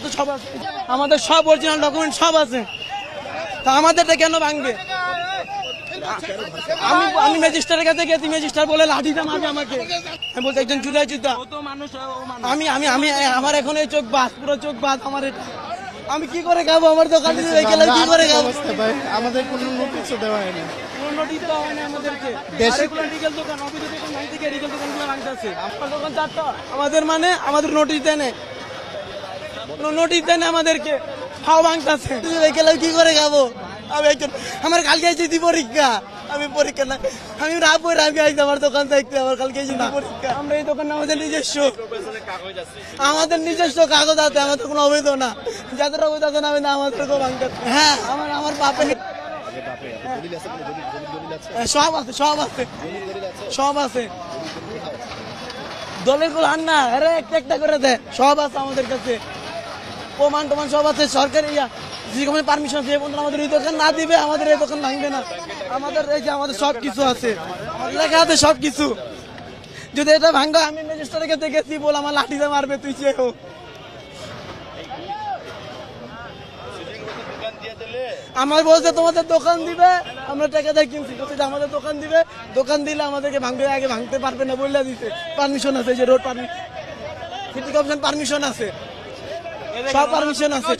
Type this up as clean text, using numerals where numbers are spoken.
কাগজপত্র সব আছে, আমাদের সব অরিজিনাল ডকুমেন্ট সব আছে, তা আমাদেরটা কেন ভাঙবে? আমি ম্যাজিস্ট্রেটের কাছে গেছি, ম্যাজিস্ট্রেট বলে লাঠিটা মারবে আমাকে। আমি বলছি একজন চুরাই চুতা, আমি আমি আমি আমার এখন এই চোখ বাদ, পুরো চোখ বাদ আমার। এটা আমি কি করে খাবো? আমার দোকানে কি করে খাবো? আমাদের কোনো নোটিশও দেওয়া হয়নি, কোনো নোটিশ দেওয়া হয়নি আমাদেরকে। লিগ্যাল দোকান, অবৈধ দোকান নাই থেকে লিগ্যাল দোকানগুলো ভাঙতেছে। আমার দোকান 4টা, আমাদের মানে আমাদের নোটিশ দেয় না, নোটিশ দেয় না আমাদেরকে, হাও ভাঙতেছে। কি করে খাবো? আমি একজন, আমার কালকে এসেছি পরীক্ষা, আমি পরীক্ষা না, আমি রাত পরে আমি আইছি আমার দোকান দেখতে, আমার কালকে এসেছি পরীক্ষা। আমরা এই দোকান আমাদের নিজস্ব কাগজ আছে, আমাদের কোনো অবৈধ না, যাদের অবৈধ আছে না আমাদেরকেও ভাঙতে। হ্যাঁ, আমার বাপে সব আছে, সব আছে, সব আছে। দলের গুলো আন না, আরে একটা একটা করে দেয়, সব আছে আমাদের কাছে, প্রমাণ টমান সব আছে। সরকারি যেরকম পারমিশন দিয়ে বন্ধু আমাদের এই দোকান না দিবে, আমাদের এই দোকান ভাঙবে না। আমাদের এই যে আমাদের সব কিছু আছে, আমাদের লেখা আছে সব কিছু। যদি এটা ভাঙা, আমি ম্যাজিস্ট্রেটের কাছে গেছি, বল আমার লাঠিতে মারবে, তুই যে হোক। আমার বলছে তোমাদের দোকান দিবে, আমরা টাকা দিয়ে কিনছি, আমাদের দোকান দিবে, দোকান দিলে আমাদেরকে ভাঙবে, আগে ভাঙতে পারবে না বলে দিতে পারমিশন আছে, যে road permission, city corporation permission আছে, সব পারমিশন আছে।